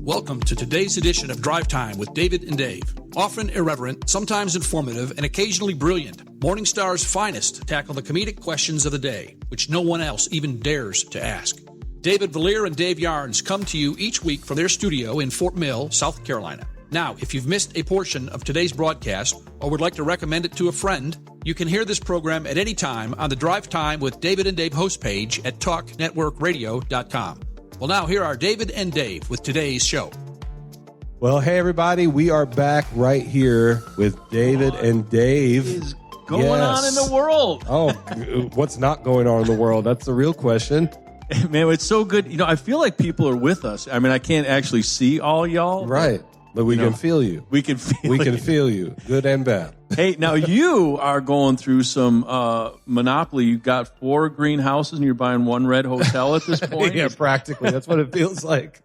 Welcome to today's edition of DriveTime with David and Dave. Often irreverent, sometimes informative, and occasionally brilliant, Morningstar's finest tackle the comedic questions of the day, which no one else even dares to ask. David Vallier and Dave Yarnes come to you each week from their studio in Fort Mill, South Carolina. Now, if you've missed a portion of today's broadcast or would like to recommend it to a friend, you can hear this program at any time on the DriveTime with David and Dave host page at talknetworkradio.com. Well, now here are David and Dave with today's show. Well, hey, everybody. We are back right here with David and Dave. What is going on in the world? Oh, what's not going on in the world? That's the real question. Man, it's so good. You know, I feel like people are with us. I mean, I can't actually see all y'all. Right. But we can feel you. We can feel you, good and bad. Hey, now you are going through some monopoly. You got 4 greenhouses and you're buying 1 red hotel at this point. Yeah, practically. That's what it feels like.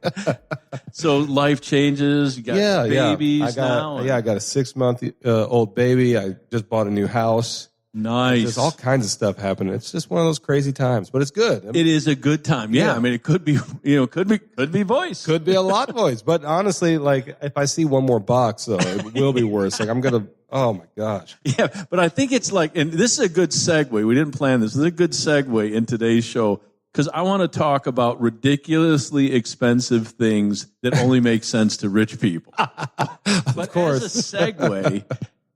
So life changes. You got babies now. Yeah, I got a 6-month-old baby. I just bought a new house. Nice. There's all kinds of stuff happening. It's just one of those crazy times, but it's good. It is a good time. Yeah. I mean, it could be, could be voice. Could be a lot voice. But honestly, like, if I see one more box, though, it will be worse. Like, I'm going to, oh my gosh. Yeah, but I think it's like, and this is a good segue. We didn't plan this. This is a good segue in today's show because I want to talk about ridiculously expensive things that only make sense to rich people. But of course.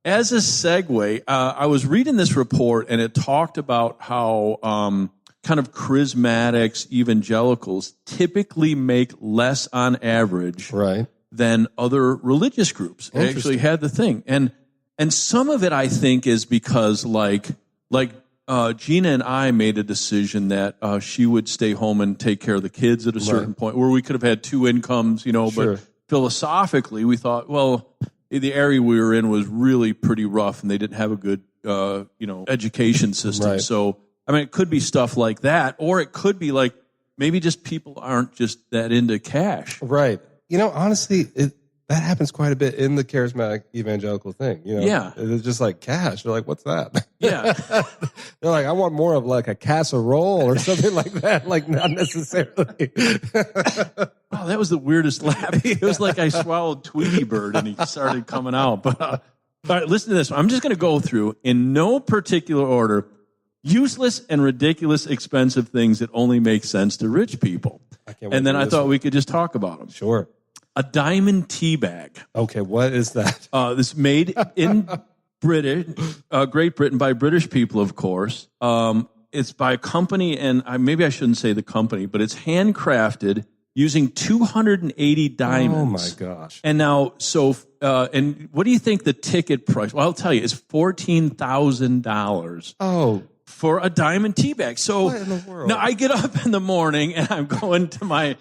As a segue, I was reading this report, and it talked about how kind of charismatics, evangelicals, typically make less on average than other religious groups. It actually had the thing. And some of it, I think, is because, like Gina and I made a decision that she would stay home and take care of the kids at a certain point, where we could have had 2 incomes, but philosophically, we thought, well, the area we were in was really pretty rough, and they didn't have a good, education system. Right. So, I mean, it could be stuff like that, or it could be like maybe just people aren't just that into cash. Right. Honestly, that happens quite a bit in the charismatic evangelical thing. Yeah. It's just like cash. They're like, what's that? Yeah. They're like, I want more of like a casserole or something like that. Like, not necessarily. Oh, that was the weirdest laugh. It was like I swallowed Tweety Bird and he started coming out. But all right, listen to this. I'm just going to go through in no particular order useless and ridiculous expensive things that only make sense to rich people. And then I thought we could just talk about them. Sure. A diamond tea bag. Okay, what is that? This made in Great Britain by British people, of course. It's by a company, and maybe I shouldn't say the company, but it's handcrafted using 280 diamonds. Oh, my gosh. And now, and what do you think the ticket price? Well, I'll tell you, it's $14,000. Oh, for a diamond tea bag. So what in the world? Now I get up in the morning and I'm going to my,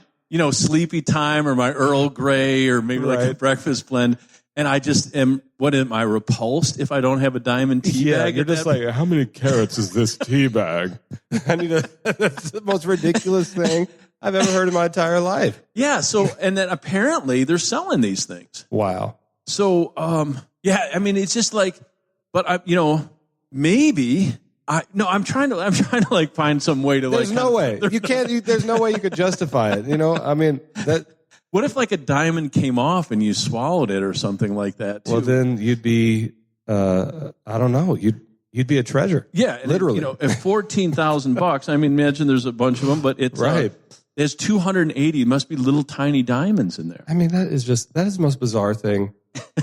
sleepy time or my Earl Grey or maybe like a breakfast blend. And I just am I repulsed if I don't have a diamond tea bag? You're just like, how many carats is this tea bag? That's the most ridiculous thing I've ever heard in my entire life. Yeah. So, and then apparently they're selling these things. Wow. So, I mean, it's just like, but maybe I'm trying to like find some way to There's no way. You can't, there's no way you could justify it. I mean, that. What if like a diamond came off and you swallowed it or something like that too? Well, then you'd be, I don't know, you'd be a treasure. Yeah. Literally. At $14,000, I mean, imagine there's a bunch of them, but it's, there's 280, must be little tiny diamonds in there. I mean, that is the most bizarre thing.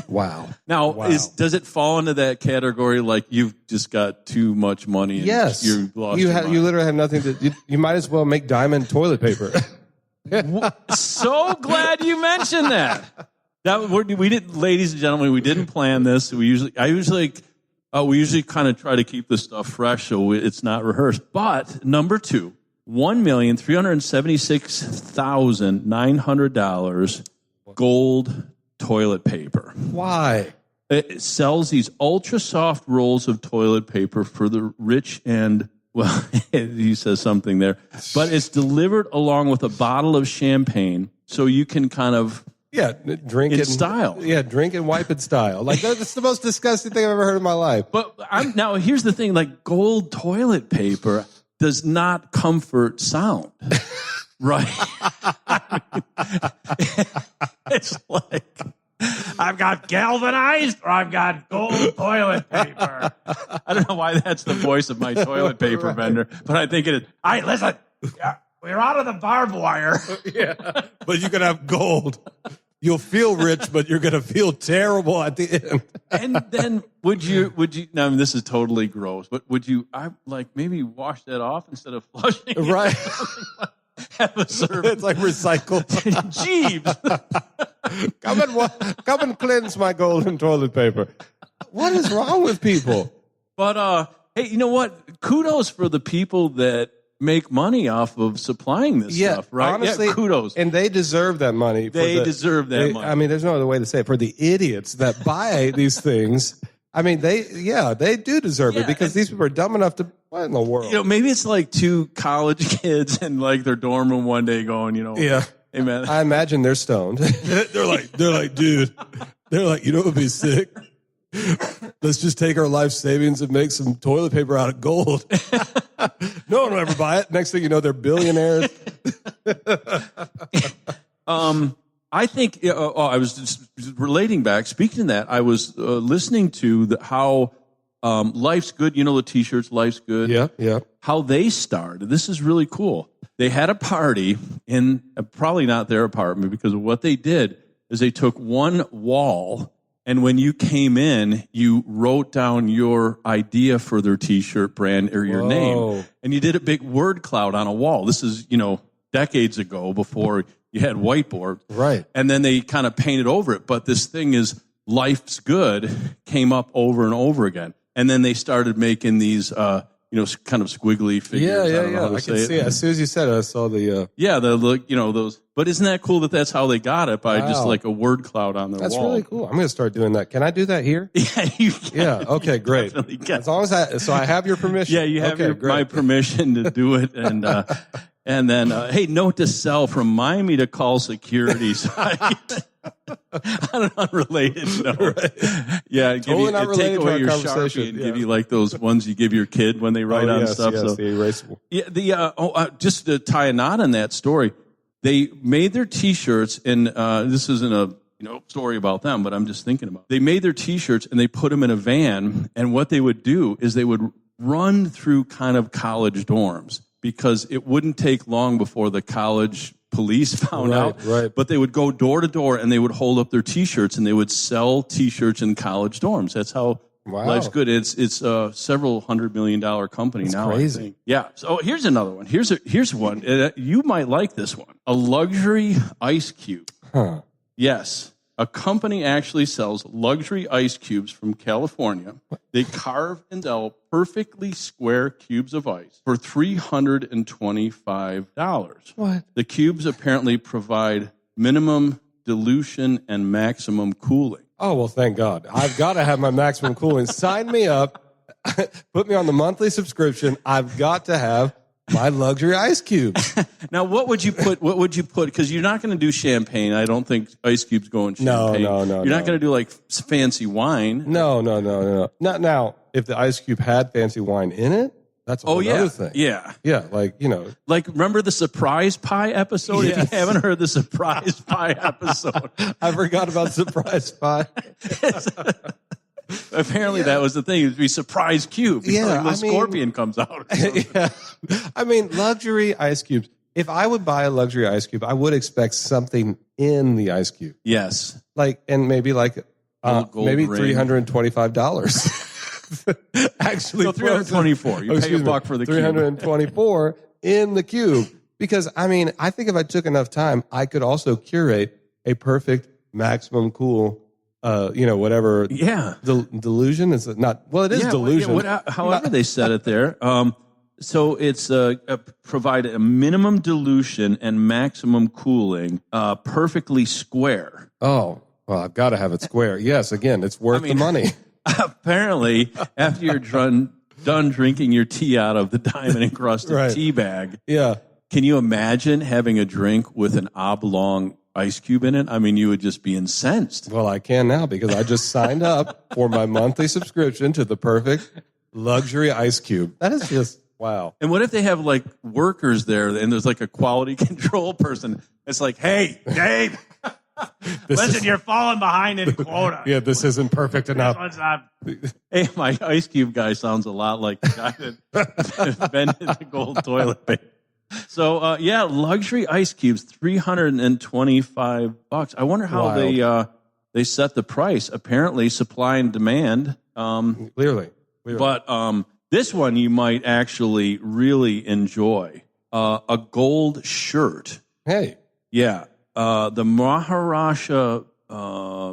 Wow. Now, does it fall into that category like you've just got too much money? And yes. You literally have nothing to, you might as well make diamond toilet paper. So glad you mentioned that. We didn't, ladies and gentlemen, we didn't plan this. We usually kind of try to keep this stuff fresh so it's not rehearsed. But number 2, $1,376,900 gold toilet paper. Why? It sells these ultra soft rolls of toilet paper for the rich and, well, he says something there, but it's delivered along with a bottle of champagne so you can kind of drink in style. Yeah, drink and wipe in style. Like, that's the most disgusting thing I've ever heard in my life. But now here's the thing, like gold toilet paper does not comfort sound. Right? It's like, I've got galvanized or I've got gold toilet paper. I don't know why that's the voice of my toilet paper vendor, but I think it is. All right, listen. We're out of the barbed wire. Yeah, but you can have gold. You'll feel rich, but you're going to feel terrible at the end. And then would you, now I mean, this is totally gross, but would you, maybe wash that off instead of flushing it? Right. Have a service. It's like recycled. Jeeves. Come and cleanse my golden toilet paper. What is wrong with people? But, hey, you know what? Kudos for the people that make money off of supplying this stuff, right? Honestly, kudos. And they deserve that money. They deserve that money. I mean, there's no other way to say it. For the idiots that buy these things, I mean, they do deserve it because these people are dumb enough to, what in the world? You know, maybe it's like two college kids in like their dorm room one day going, hey man. I imagine they're stoned. they're like, dude, you know what would be sick? Let's just take our life savings and make some toilet paper out of gold. No one will ever buy it. Next thing you know, they're billionaires. I think I was just relating back. Speaking of that, I was listening to how Life's Good. You know the T-shirts, Life's Good. Yeah. How they started. This is really cool. They had a party in probably not their apartment because of what they did is they took one wall. And when you came in, you wrote down your idea for their T-shirt brand or your name. And you did a big word cloud on a wall. This is, decades ago before you had whiteboard. Right. And then they kind of painted over it. But this thing is Life's Good came up over and over again. And then they started making these, kind of squiggly figures. Yeah. I can see it. As soon as you said it, I saw the... those. But isn't that cool that that's how they got it, by just like a word cloud on their wall? That's really cool. I'm going to start doing that. Can I do that here? Yeah, you can. Yeah, okay, great. As long as I have your permission. Yeah, you have my permission to do it. And then, hey, note to self, remind me to call security. So on an unrelated note. Right. Yeah, totally not take related away to our your conversation. Sharpie and give you like those ones you give your kid when they write on stuff. Yes, so the erasable. Yeah, just to tie a knot on that story, they made their T-shirts, and this isn't a story about them, but I'm just thinking about it. They made their T-shirts and they put them in a van, and what they would do is they would run through kind of college dorms because it wouldn't take long before the college police found out. Right. But they would go door to door and they would hold up their T-shirts and they would sell T-shirts in college dorms. That's how Life's Good. It's a several $100 million company. That's now. Crazy. I think. Yeah. So here's another one. Here's one. You might like this one. A luxury ice cube. Huh. Yes. A company actually sells luxury ice cubes from California. They carve and sell perfectly square cubes of ice for $325. What? The cubes apparently provide minimum dilution and maximum cooling. Oh, well, thank God. I've got to have my maximum cooling. Sign me up. Put me on the monthly subscription. I've got to have my luxury ice cubes. Now, what would you put? Because you're not going to do champagne. I don't think ice cubes go in champagne. No. You're not going to do like fancy wine. No. Not now. If the ice cube had fancy wine in it, that's a whole other thing. Yeah. Yeah, like, Like, remember the surprise pie episode? Yes. If you haven't heard the surprise pie episode. I forgot about surprise pie. Apparently that was the thing. It would be surprise cube. Yeah, Like scorpion comes out. Yeah. I mean, luxury ice cubes. If I would buy a luxury ice cube, I would expect something in the ice cube. Yes. And maybe maybe $325. Actually, so $324. You pay a buck for the cube. $324 in the cube. Because, I mean, I think if I took enough time, I could also curate a perfect maximum cool whatever. Yeah. Delusion is not, well, it is delusion. However they said it there. So it's provide a minimum dilution and maximum cooling, perfectly square. Oh, well, I've got to have it square. Yes, again, it's worth the money. Apparently, after you're done drinking your tea out of the diamond encrusted tea bag, can you imagine having a drink with an oblong ice cube in it? I mean, you would just be incensed. Well, I can now because I just signed up for my monthly subscription to the perfect luxury ice cube. That is just, wow. And what if they have like workers there and there's like a quality control person? It's like, hey, Dave, Listen, you're falling behind in quota. Yeah, this isn't perfect enough. Hey, my Ice Cube guy sounds a lot like the guy that invented the gold toilet paper. So, luxury ice cubes, $325. I wonder how they set the price. Apparently, supply and demand. Clearly. But this one you might actually really enjoy. A gold shirt. Hey. Yeah. The Maharashtra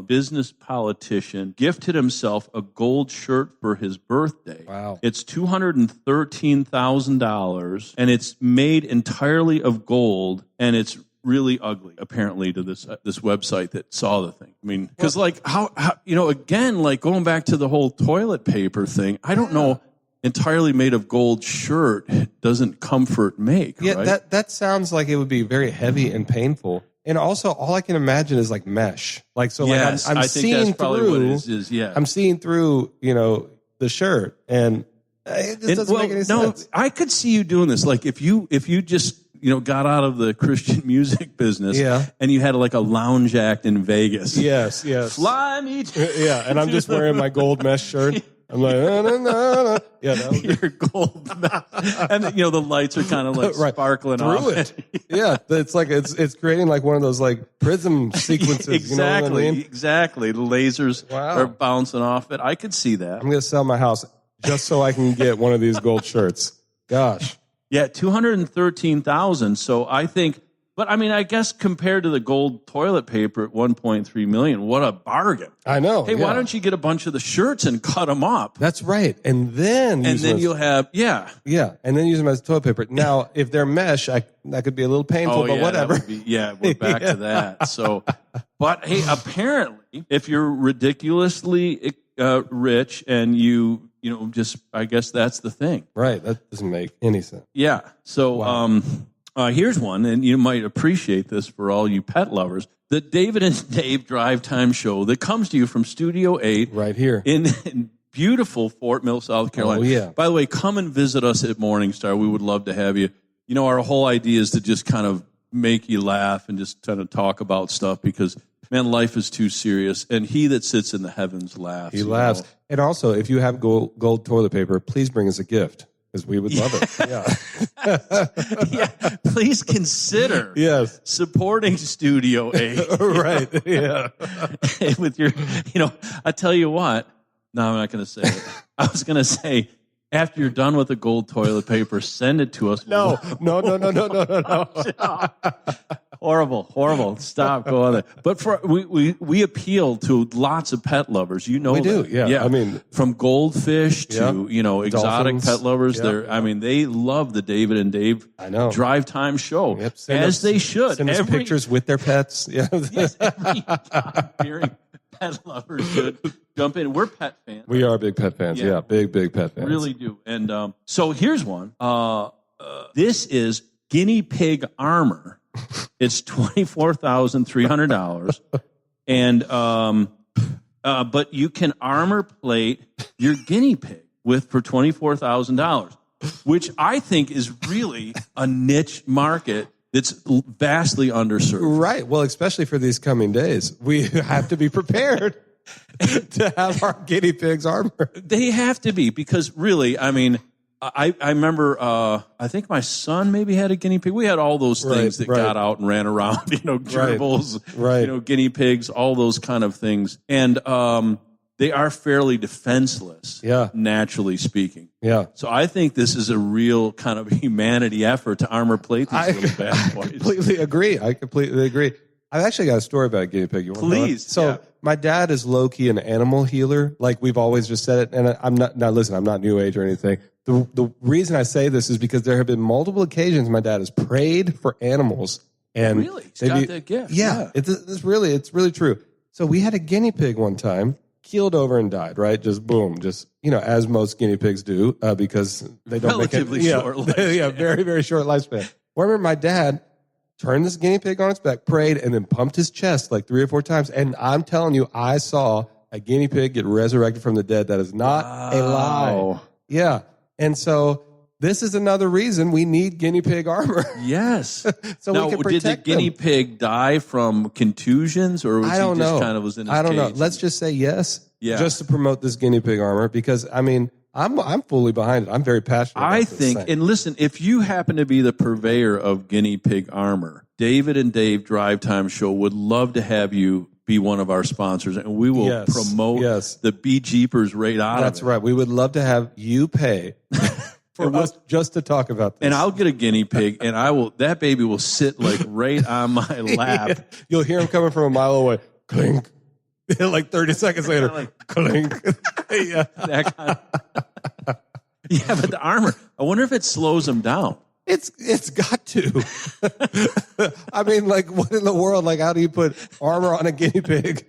business politician gifted himself a gold shirt for his birthday. Wow. It's $213,000, and it's made entirely of gold, and it's really ugly, apparently, to this website that saw the thing. I mean, because how again, like going back to the whole toilet paper thing, I don't know. Entirely made of gold shirt doesn't comfort make. Yeah, right? that sounds like it would be very heavy and painful. And also, all I can imagine is like mesh. Like so, yes, I'm I think seeing that's probably through. What it is. Yeah, I'm seeing through. The shirt, and it just doesn't make any sense. I could see you doing this. Like if you just got out of the Christian music business, and you had like a lounge act in Vegas. Yes. Fly me. And I'm just wearing my gold mesh shirt. I'm like, no. Yeah, your gold, and the lights are kind of like sparkling through off it. Yeah, it's like it's creating like one of those like prism sequences. Exactly, you know what I mean? Exactly. The lasers are bouncing off it. I could see that. I'm gonna sell my house just so I can get one of these gold shirts. Gosh. Yeah, $213,000. So I think. But, I mean, I guess compared to the gold toilet paper at $1.3 million, what a bargain. I know. Hey, why don't you get a bunch of the shirts and cut them up? That's right. And then you'll have, Yeah, and then use them as toilet paper. Now, if they're mesh, that could be a little painful, but whatever. We're back to that. So, but, hey, apparently, if you're ridiculously rich and I guess that's the thing. Right. That doesn't make any sense. Yeah. So, here's one, and you might appreciate this for all you pet lovers. The David and Dave DriveTime show that comes to you from Studio 8. Right here. In beautiful Fort Mill, South Carolina. Oh, yeah. By the way, come and visit us at Morningstar. We would love to have you. Our whole idea is to just kind of make you laugh and just kind of talk about stuff because, man, life is too serious. And he that sits in the heavens laughs. He laughs. And also, if you have gold toilet paper, please bring us a gift. Because we would love it. Yeah. Please consider supporting Studio 8. Right. Yeah. With your, I tell you what. No, I'm not going to say it. I was going to say, after you're done with the gold toilet paper, send it to us. No. Horrible. Stop. Go on there. But we appeal to lots of pet lovers. We do. Yeah. I mean, from goldfish to exotic dolphins. pet lovers. Yeah. They love the David and Dave DriveTime show, as they should. Send us pictures with their pets. Yeah. Yes, every God-fearing pet lover should jump in. We're pet fans. We are big pet fans. Yeah, big pet fans. Really do. And so here's one. This is guinea pig armor. It's $24,300, and but you can armor plate your guinea pig for $24,000, which I think is really a niche market that's vastly underserved. Right. Well, especially for these coming days, we have to be prepared to have our guinea pigs armored. They have to be because really, I mean. I remember, I think my son maybe had a guinea pig. We had all those things that got out and ran around, gerbils, guinea pigs, all those kind of things. And they are fairly defenseless, naturally speaking. Yeah. So I think this is a real kind of humanity effort to armor plate these little bad boys. I completely agree. I've actually got a story about a guinea pig. You want to know? So my dad is low-key an animal healer. Like we've always just said it. And I'm not, now listen, I'm not new age or anything. The reason I say this is because there have been multiple occasions my dad has prayed for animals. And really? He's got that gift. Yeah. It's really true. So we had a guinea pig one time, keeled over and died, right? Just boom, as most guinea pigs do, because they don't relatively short lifespan. Yeah, very, very short lifespan. Well, I remember my dad turned this guinea pig on its back, prayed, and then pumped his chest like 3 or 4 times. And I'm telling you, I saw a guinea pig get resurrected from the dead. That is not a lie. Yeah. And so this is another reason we need guinea pig armor. Yes. So now, we can did the protect guinea them. pig die from contusions, or was I don't he just know. kind of was in his I don't know. cage? Let's just say yes. Yeah. Just to promote this guinea pig armor, because I mean, I'm fully behind it. I'm very passionate about this think, thing. and listen, if you happen to be the purveyor of guinea pig armor, David and Dave Drive Time Show would love to have you be one of our sponsors, and we will promote the Bee Jeepers right out of it. That's right. We would love to have you pay for us just to talk about this. And I'll get a guinea pig, and that baby will sit like right on my lap. You'll hear him coming from a mile away. Clink. Like 30 seconds later, clink. Yeah. Yeah, but the armor, I wonder if it slows him down. It's got to. I mean, like, what in the world? Like, how do you put armor on a guinea pig?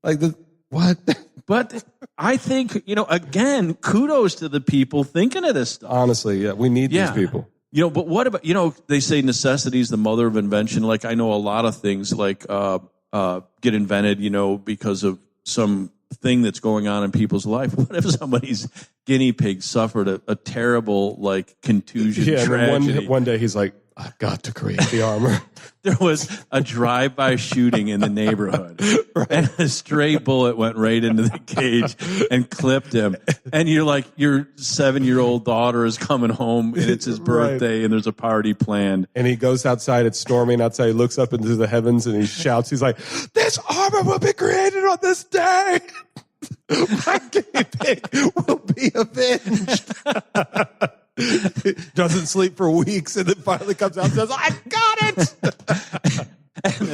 Like, what? But I think, again, kudos to the people thinking of this stuff. Honestly, yeah, we need these people. But what about, they say necessity is the mother of invention. Like, I know a lot of things like get invented, because of some thing that's going on in people's life. What if somebody's guinea pig suffered a terrible, contusion tragedy? And one day he's like, I've got to create the armor. There was a drive-by shooting in the neighborhood, and a stray bullet went right into the cage and clipped him. And you're like, your 7-year-old daughter is coming home, and it's his birthday, and there's a party planned. And he goes outside, it's storming outside, he looks up into the heavens, and he shouts, he's like, this armor will be created on this day. My guinea pig will be avenged. Doesn't sleep for weeks, and then finally comes out and says, I got it. And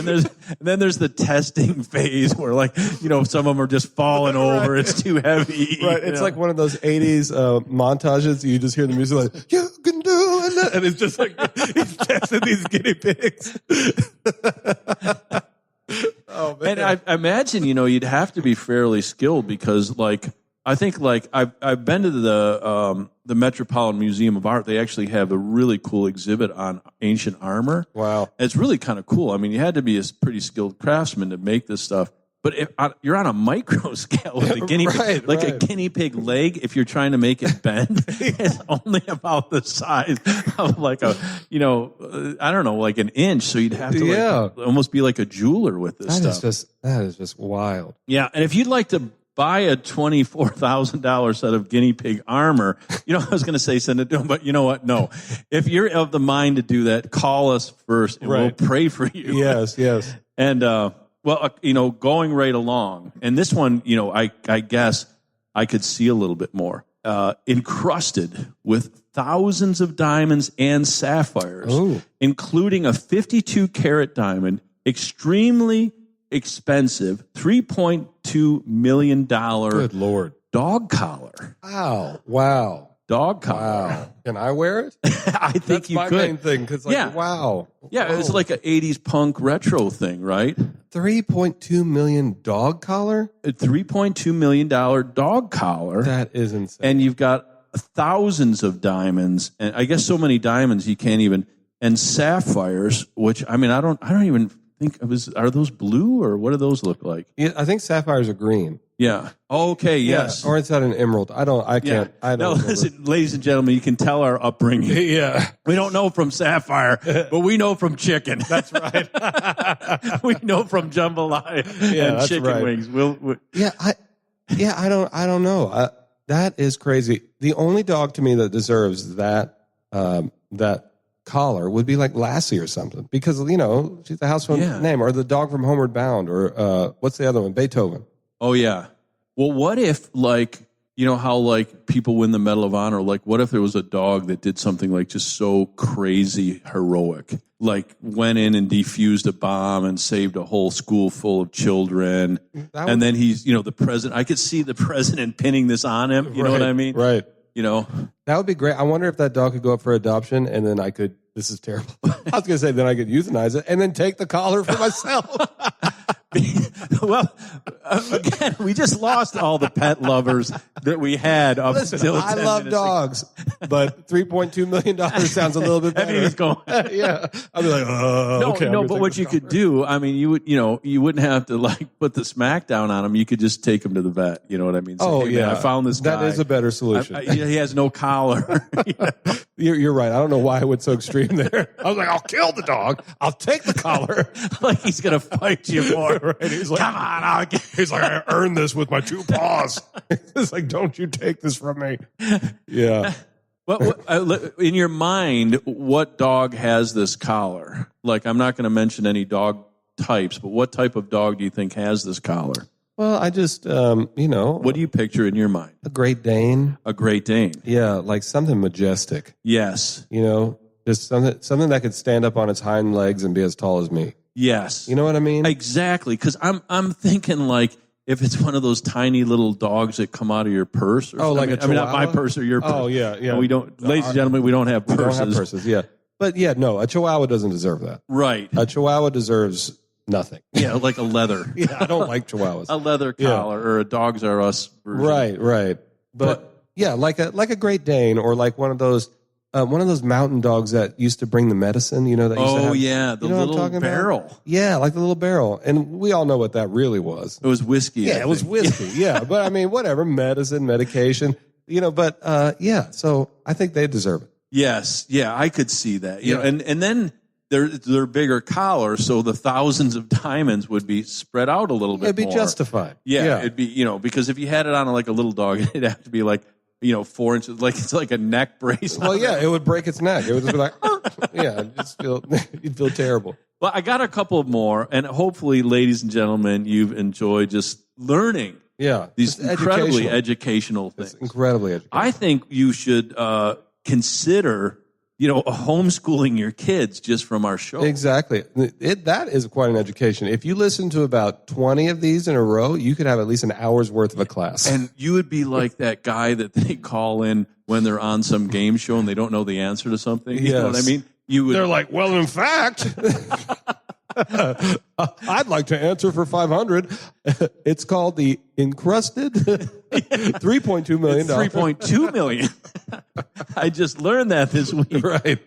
then there's the testing phase where some of them are just falling over. It's too heavy. Right. It's like one of those 80s montages. You just hear the music like, you can do it. And it's just like, he's testing these guinea pigs. Oh, man. And I imagine, you'd have to be fairly skilled because I think I've been to the Metropolitan Museum of Art. They actually have a really cool exhibit on ancient armor. Wow. It's really kind of cool. I mean, you had to be a pretty skilled craftsman to make this stuff. But you're on a micro scale with a guinea pig. A guinea pig leg, if you're trying to make it bend, it's only about the size of an inch. So you'd have to almost be like a jeweler with this stuff. That is just wild. Yeah. And if you'd like to buy a $24,000 set of guinea pig armor, I was going to say send it to them, but you know what? No. If you're of the mind to do that, call us first and we'll pray for you. Yes. And, going right along, and this one, I guess I could see a little bit more, encrusted with thousands of diamonds and sapphires, including a 52-carat diamond, extremely expensive, $3.2 million Good Lord. dog collar. Wow. Dog collar. Wow. Can I wear it? I think That's you my could. main thing, because wow. Yeah, it's like an 80s punk retro thing, right? $3.2 million dog collar? A $3.2 million dog collar. That is insane. And you've got thousands of diamonds, and I guess so many diamonds you can't even, and sapphires, which, I mean, I don't even think are those blue, or what do those look like? Yeah, I think sapphires are green. Yeah. Okay. Yes. Yeah. Or it's at an emerald. I can't. No, listen, ladies and gentlemen, you can tell our upbringing. Yeah. We don't know from sapphire, but we know from chicken. That's right. We know from jambalaya and chicken wings. I don't know. That is crazy. The only dog to me that deserves that collar would be like Lassie or something, because she's the household name, or the dog from Homeward Bound, or what's the other one? Beethoven. Oh yeah. Well, what if how people win the Medal of Honor? What if there was a dog that did something just so crazy heroic, went in and defused a bomb and saved a whole school full of children, and then he's the president. I could see the president pinning this on him. You know what I mean? Right. That would be great. I wonder if that dog could go up for adoption, and then I could. This is terrible. I was going to say then I could euthanize it and then take the collar for myself. Well, again, we just lost all the pet lovers that we had up Listen, until I 10 love minutes ago. dogs, but $3.2 million sounds a little bit better. I mean, he's going. Yeah. I'd be like, No, okay. no, but what you could do, I mean, you wouldn't have to like put the smack down on him. You could just take him to the vet. You know what I mean? Say, Oh, hey, yeah. man, I found this guy. That is a better solution. He has no collar. You're right. I don't know why I went so extreme there. I was like, I'll kill the dog. I'll take the collar. Like he's going to fight you for it. Right? He's like, Come on, I'll get. he's like, I earned this with my 2 paws. It's like, don't you take this from me. Yeah. In your mind, what dog has this collar? Like, I'm not going to mention any dog types, but what type of dog do you think has this collar? Well, I just, What do you picture in your mind? a Great Dane. A Great Dane. Yeah, like something majestic. Yes. Just something that could stand up on its hind legs and be as tall as me. Yes. You know what I mean? Exactly. Because I'm thinking like if it's one of those tiny little dogs that come out of your purse. Or like I mean, not my purse or your purse. Oh, yeah. And we don't, ladies and gentlemen, we don't have purses. We don't have purses, yeah. But yeah, no, a Chihuahua doesn't deserve that. Right. A Chihuahua deserves nothing. Yeah, like a leather. Yeah, I don't like Chihuahuas. A leather collar or a Dogs R Us version. Right. But yeah, like a Great Dane or like one of those mountain dogs that used to bring the medicine. That used to have, yeah, the little barrel. About? Yeah, like the little barrel, and we all know what that really was. It was whiskey. Yeah, it was whiskey. Yeah, but I mean, whatever, medicine, medication. But yeah. So I think they deserve it. Yes, yeah, I could see that. You know, and then they're bigger collars, so the thousands of diamonds would be spread out a little bit. It'd be more. justified. Yeah, it'd be because if you had it on like a little dog, it'd have to be like 4 inches, like it's like a neck brace. Well, yeah, it would break its neck. It would just be like, yeah, you'd feel terrible. Well, I got a couple more, and hopefully, ladies and gentlemen, you've enjoyed just learning. Yeah, these incredibly educational things. It's incredibly educational. I think you should consider, homeschooling your kids just from our show. Exactly. That is quite an education. If you listen to about 20 of these in a row, you could have at least an hour's worth of a class. And you would be like that guy that they call in when they're on some game show and they don't know the answer to something. You know what I mean? They're like, well, in fact, I'd like to answer for 500. It's called the encrusted $3.2 million. $3.2 million. I just learned that this week. Right.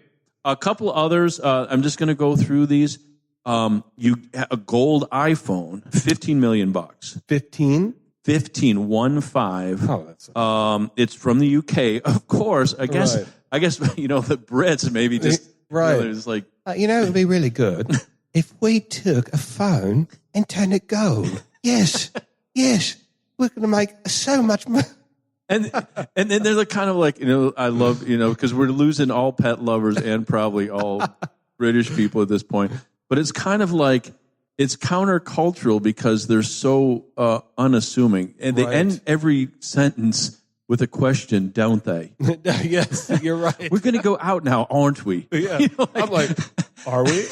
A couple others. I'm just going to go through these. A gold iPhone, $15 million. 15? 15, 1-5. Oh, that's it's from the UK, of course. I guess the Brits maybe just it's like it would be really good if we took a phone and turned it gold. Yes, we're going to make so much money. And then they're kind of like, I love, because we're losing all pet lovers and probably all British people at this point. But it's kind of like, it's countercultural because they're so unassuming. And they end every sentence with a question, don't they? Yes, you're right. We're going to go out now, aren't we? Yeah. I'm like, are we?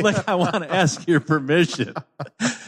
Like, I want to ask your permission.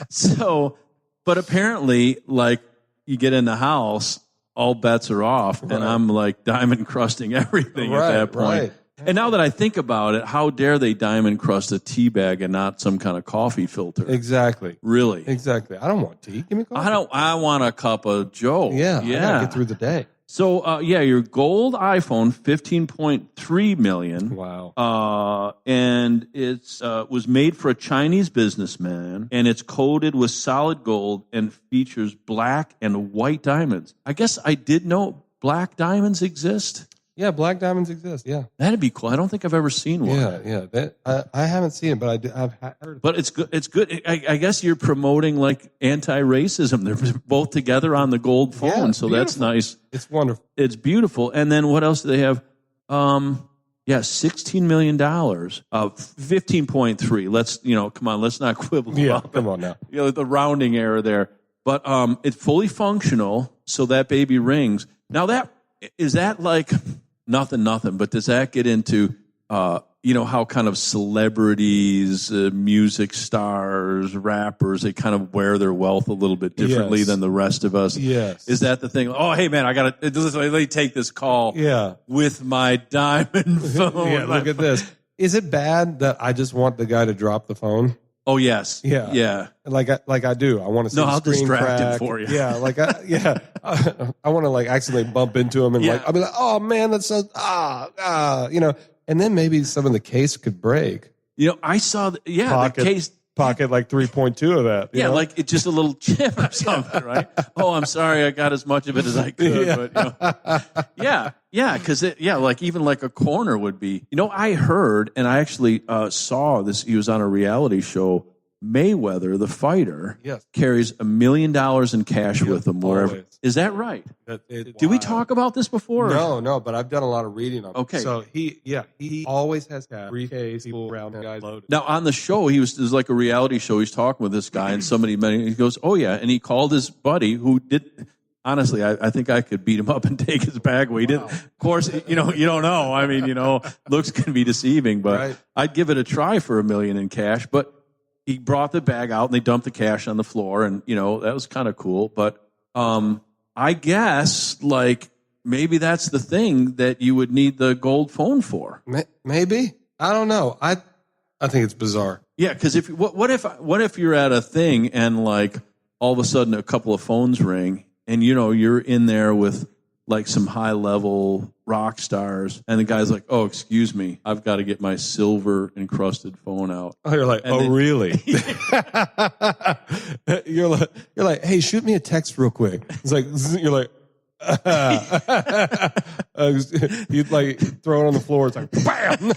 So, but apparently, like, you get in the house, all bets are off, and I'm like diamond crusting everything at that point. Right. And now that I think about it, how dare they diamond crust a tea bag and not some kind of coffee filter? Exactly. Really? Exactly. I don't want tea. Give me coffee. I want a cup of Joe. Yeah. I gotta get through the day. So, your gold iPhone, $15.3 million. Wow. And it's was made for a Chinese businessman, and it's coated with solid gold and features black and white diamonds. I guess I did know black diamonds exist. Yeah, black diamonds exist. Yeah. That'd be cool. I don't think I've ever seen one. Yeah. I haven't seen it, but I've heard. But it's good. It's good. I guess you're promoting like anti-racism. They're both together on the gold phone, so beautiful. That's nice. It's wonderful. It's beautiful. And then what else do they have? $16 million. 15.3. Let's come on. Let's not quibble. Yeah, come on now. The rounding error there. But it's fully functional, so that baby rings. Now is that like nothing, but does that get into, how kind of celebrities, music stars, rappers, they kind of wear their wealth a little bit differently than the rest of us? Yes. Is that the thing? Oh, hey, man, let me take this call with my diamond phone. Yeah, look at this. Is it bad that I just want the guy to drop the phone? Oh yes. Yeah. Yeah. Like I do. I want to see No, the I'll screen distract him crack. for you. Yeah, I want to like accidentally bump into him and Yeah. like I'll be like, oh man, that's so and then maybe some of the case could break. I saw the Pocket. case. Pocket like 3.2 of that. you Yeah, know? like it's just a little chip or something, right? Oh, I'm sorry, I got as much of it as I could, but because like even like a corner would be. I heard, and I actually saw this. He was on a reality show. Mayweather, the fighter, Yes. carries $1 million in cash with him wherever. always. Is that right? Did Did we talk about this before? No, but I've done a lot of reading on it. Okay. So he always has cash. Briefcase, people around him, guys loaded. Now on the show, it was like a reality show. He's talking with this guy, and he goes, "Oh yeah," and he called his buddy who did. Honestly, I think I could beat him up and take his bag away. He didn't. Of course, you don't know. I mean, looks can be deceiving, but Right. I'd give it a try for $1 million in cash. But he brought the bag out and they dumped the cash on the floor, and that was kind of cool. But I guess like maybe that's the thing that you would need the gold phone for. Maybe, I don't know. I think it's bizarre. Yeah, because what if you're at a thing and like all of a sudden a couple of phones ring and you're in there with like some high level rock stars and the guy's like, "Oh, excuse me, I've got to get my silver encrusted phone out." Oh, you're like, really? You're like, hey, shoot me a text real quick. It's like you're like. You'd like throw it on the floor. It's like bam.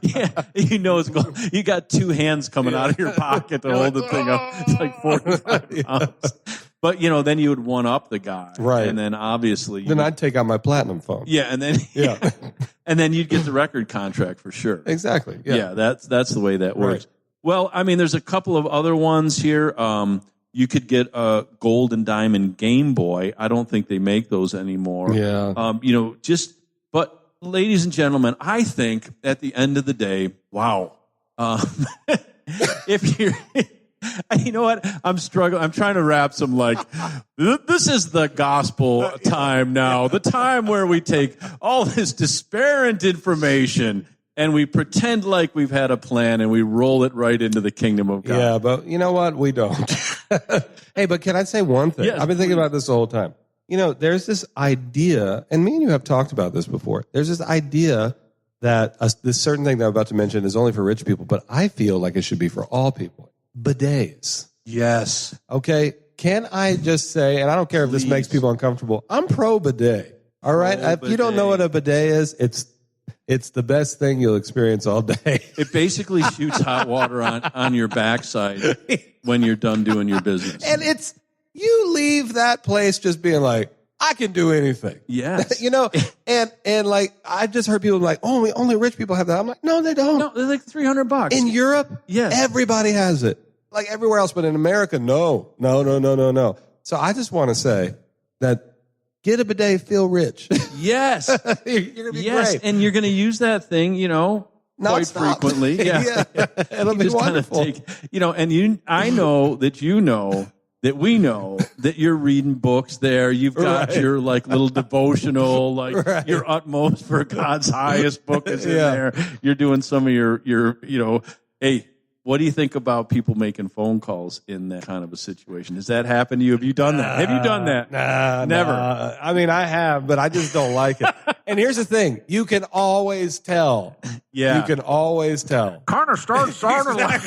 Yeah, it's going. You got two hands coming out of your pocket to hold the thing up. It's like 45 pounds. But then you would one up the guy, right? And then obviously, then I'd take out my platinum phone. Yeah, and then and then you'd get the record contract for sure. Exactly. Yeah, that's the way that works. Right. Well, I mean, there's a couple of other ones here. You could get a gold and diamond Game Boy. I don't think they make those anymore. Yeah. But ladies and gentlemen, I think at the end of the day, wow. If you're, you know what? I'm struggling. I'm trying to wrap some this is the gospel time now. The time where we take all this disparate information and we pretend like we've had a plan and we roll it right into the kingdom of God. Yeah, but you know what? We don't. Hey, but can I say one thing? Yes, I've been thinking about this the whole time. There's this idea, and me and you have talked about this before. There's this idea that this certain thing that I'm about to mention is only for rich people, but I feel like it should be for all people. Bidets. Yes. Okay? Can I just say, and I don't care if this makes people uncomfortable, I'm pro bidet. All right? If you don't know what a bidet is, it's the best thing you'll experience all day. It basically shoots hot water on your backside when you're done doing your business. And you leave that place just being like, I can do anything. Yes. And like, I've just heard people like, only rich people have that. I'm like, no, they don't. No, they're like $300. In Europe, yes, everybody has it. Like everywhere else, but in America, no. So I just want to say that get a bidet, feel rich. Yes. You're going to be yes, great. and you're going to use that thing, quite frequently. Yeah. It'll be wonderful. I know that we know that you're reading books there. You've got Right. your little devotional, Right. your utmost for God's highest book is in there. You're doing some of your hey, what do you think about people making phone calls in that kind of a situation? Has that happened to you? Have you done that? Have you done that? Nah, Never. Nah. I mean, I have, but I just don't like it. And here's the thing. You can always tell. Yeah. You can always tell. Kind of starts sounding like.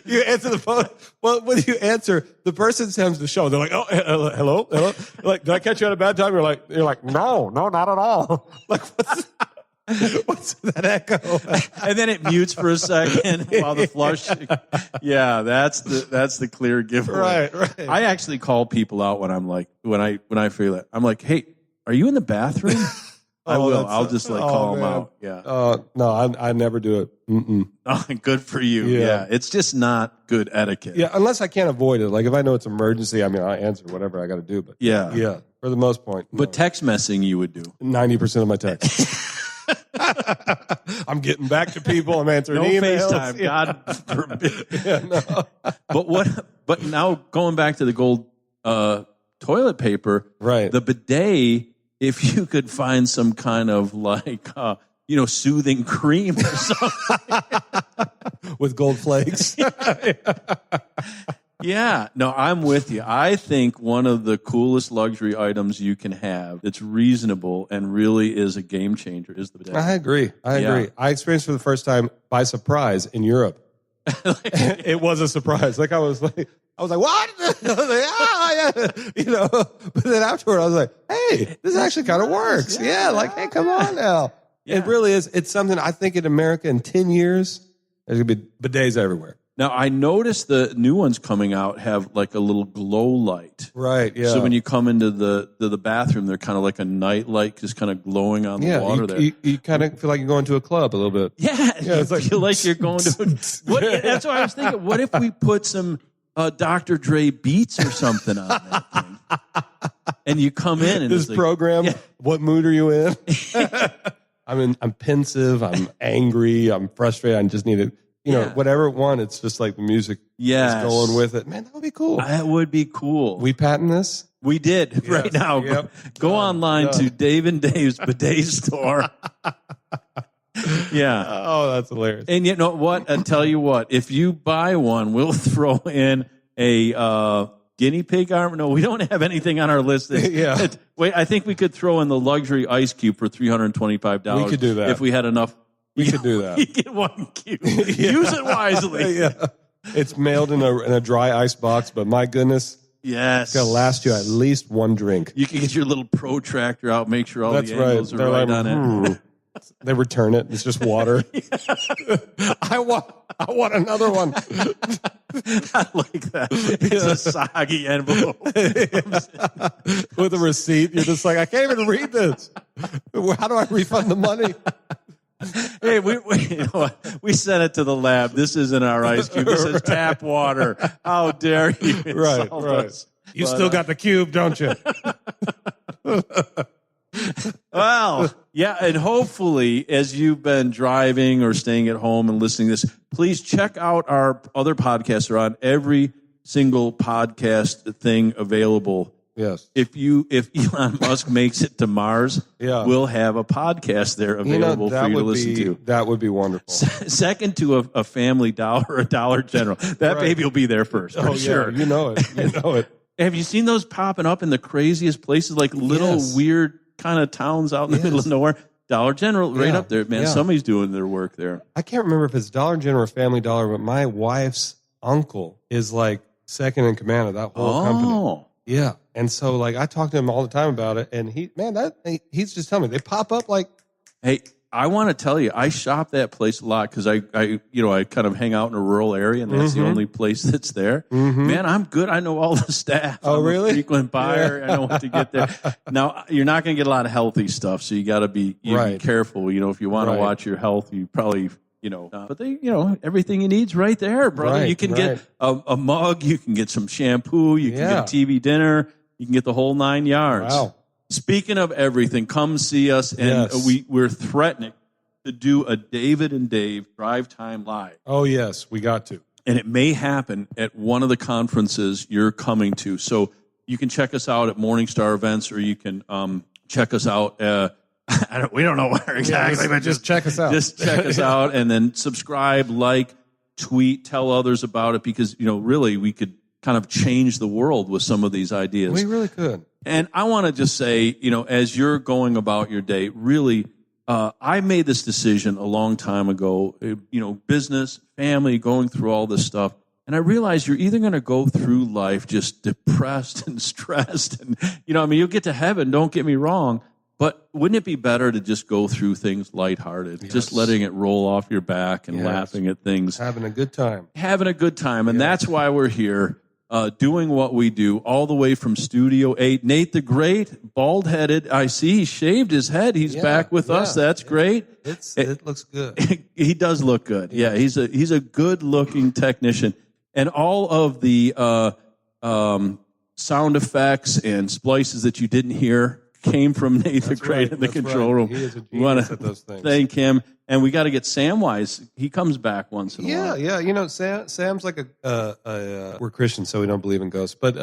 You answer the phone. Well, when you answer, the person sends the show. They're like, "Oh, hello." Like, did I catch you at a bad time? You're like, no, not at all. Like, what's that echo? And then it mutes for a second while the flush. Yeah, that's the clear giveaway. Right. I actually call people out when I'm like when I feel it. I'm like, hey, are you in the bathroom? I will. I'll just call them out. Yeah. No, I never do it. Mm-mm. Oh, good for you. Yeah. It's just not good etiquette. Yeah, unless I can't avoid it. Like if I know it's emergency, I mean, I answer whatever I got to do. But Yeah. For the most part. But text messing you would do. 90% of my texts. I'm getting back to people. I'm answering No emails. FaceTime. God forbid. Yeah, no. But now going back to the gold toilet paper, Right. the bidet, if you could find some kind of soothing cream or something. With gold flakes. Yeah, no, I'm with you. I think one of the coolest luxury items you can have that's reasonable and really is a game changer is the bidet. I agree. I experienced for the first time by surprise in Europe. It was a surprise. I was like, what? I was like, yeah. But then afterward, I was like, hey, this actually kind of works. Yeah, hey, come on now. Yeah. It really is. It's something I think in America in 10 years, there's going to be bidets everywhere. Now, I noticed the new ones coming out have like a little glow light. Right, yeah. So when you come into the bathroom, they're kind of like a night light just kind of glowing on the water there. You kind of feel like you're going to a club a little bit. Yeah, it's like, feel like you're going to that's what I was thinking. What if we put some Dr. Dre beats or something on that thing? And you come in and this it's program, what mood are you in? I'm pensive, I'm angry, I'm frustrated, I just need it. Whatever one, it's just like the music is going with it. Man, that would be cool. That would be cool. We patent this? We did right now. Yep. Go online to Dave and Dave's Bidet Store. Yeah. Oh, that's hilarious. And you know what? I'll tell you what. If you buy one, we'll throw in a guinea pig arm. No, we don't have anything on our list. Wait, I think we could throw in the luxury ice cube for $325. We could do that. If we had enough. We could do that. You get one cube. Use it wisely. Yeah. It's mailed in a dry ice box, but my goodness. Yes. It's going to last you at least one drink. You can get your little protractor out, make sure all the angles are right on it. They return it. It's just water. I want another one. I like that. It's a soggy envelope. With a receipt. You're just like, I can't even read this. How do I refund the money? Hey, we sent it to the lab. This isn't our ice cube. This is tap water. How dare you insult us? You still got the cube, don't you? Well, yeah, and hopefully, as you've been driving or staying at home and listening to this, please check out our other podcasts. They're on every single podcast thing available. Yes. If Elon Musk makes it to Mars, we'll have a podcast there available for you to listen to. That would be wonderful. Second to a Family Dollar, a Dollar General. That baby will be there first. For sure. You know it. Have you seen those popping up in the craziest places, like little weird kind of towns out in the middle of nowhere? Dollar General, right up there, man. Somebody's doing their work there. I can't remember if it's Dollar General or Family Dollar, but my wife's uncle is like second in command of that whole company. Yeah. And so I talk to him all the time about it, and he's just telling me they pop up like. Hey, I want to tell you, I shop that place a lot because I kind of hang out in a rural area, and that's the only place that's there. Mm-hmm. Man, I'm good. I know all the staff. Oh, really? I'm a frequent buyer. I know what to get there. Now, you're not going to get a lot of healthy stuff, so you got to be careful. If you want to watch your health, you probably. But everything you need's right there, brother. You can get a mug, you can get some shampoo, you can get a TV dinner, you can get the whole 9 yards. Wow. Speaking of everything, come see us, and we're threatening to do a David and Dave DriveTime Live. Oh, yes, we got to. And it may happen at one of the conferences you're coming to. So you can check us out at Morningstar events, or you can check us out we don't know where exactly, but just check us out. Just check us out, and then subscribe, tweet, tell others about it, because, really we could kind of change the world with some of these ideas. We really could. And I want to just say, as you're going about your day, really, I made this decision a long time ago, business, family, going through all this stuff. And I realized you're either going to go through life just depressed and stressed. And, you'll get to heaven, don't get me wrong. But wouldn't it be better to just go through things lighthearted, just letting it roll off your back and laughing at things? Having a good time. And that's why we're here, doing what we do, all the way from Studio 8. Nate the Great, bald-headed. I see he shaved his head. He's back with us. That's great. It looks good. He does look good. Yeah, he's a good-looking technician. And all of the sound effects and splices that you didn't hear came from Nate the Great in the control room. He is a We want genius at those things. Thank him. And we got to get Samwise. He comes back once in a while. Yeah. You know, Sam's like we're Christians, so we don't believe in ghosts, but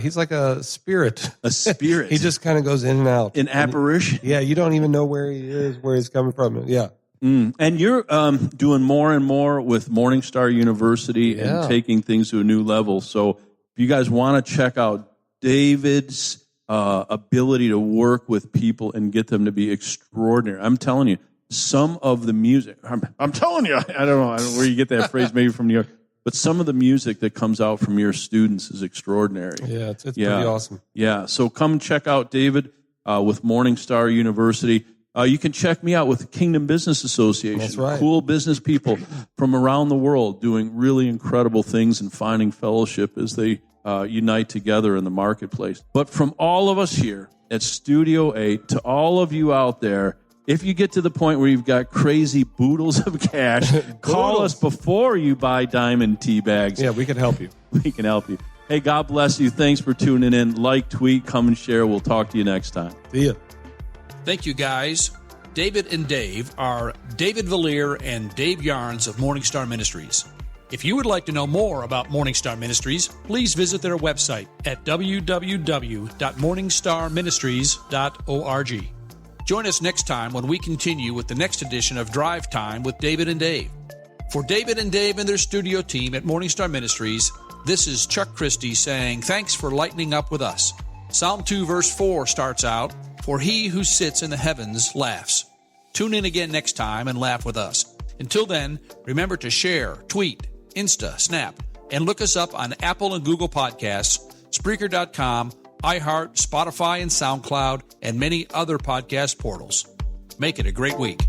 he's like a spirit. A spirit. He just kind of goes in and out. An apparition. Yeah, you don't even know where he is, where he's coming from. Yeah. And you're doing more and more with Morningstar University and taking things to a new level. So if you guys want to check out David's ability to work with people and get them to be extraordinary, I'm telling you, some of the music, I'm telling you, I don't know where you get that phrase, maybe from New York, but some of the music that comes out from your students is extraordinary. Yeah, it's pretty awesome. Yeah, so come check out David with Morningstar University. You can check me out with the Kingdom Business Association. That's right. Cool business people from around the world doing really incredible things and finding fellowship as they unite together in the marketplace. But from all of us here at Studio 8 to all of you out there, if you get to the point where you've got crazy boodles of cash, call us before you buy diamond tea bags. Yeah, we can help you. We can help you. Hey, God bless you. Thanks for tuning in. Like, tweet, come and share. We'll talk to you next time. See ya. Thank you, guys. David and Dave are David Vallier and Dave Yarnes of Morningstar Ministries. If you would like to know more about Morningstar Ministries, please visit their website at www.morningstarministries.org. Join us next time when we continue with the next edition of Drive Time with David and Dave. For David and Dave and their studio team at Morningstar Ministries, this is Chuck Christie saying thanks for lightening up with us. Psalm 2 verse 4 starts out, "For he who sits in the heavens laughs." Tune in again next time and laugh with us. Until then, remember to share, tweet, Insta, Snap, and look us up on Apple and Google Podcasts, Spreaker.com, iHeart, Spotify, and SoundCloud, and many other podcast portals. Make it a great week.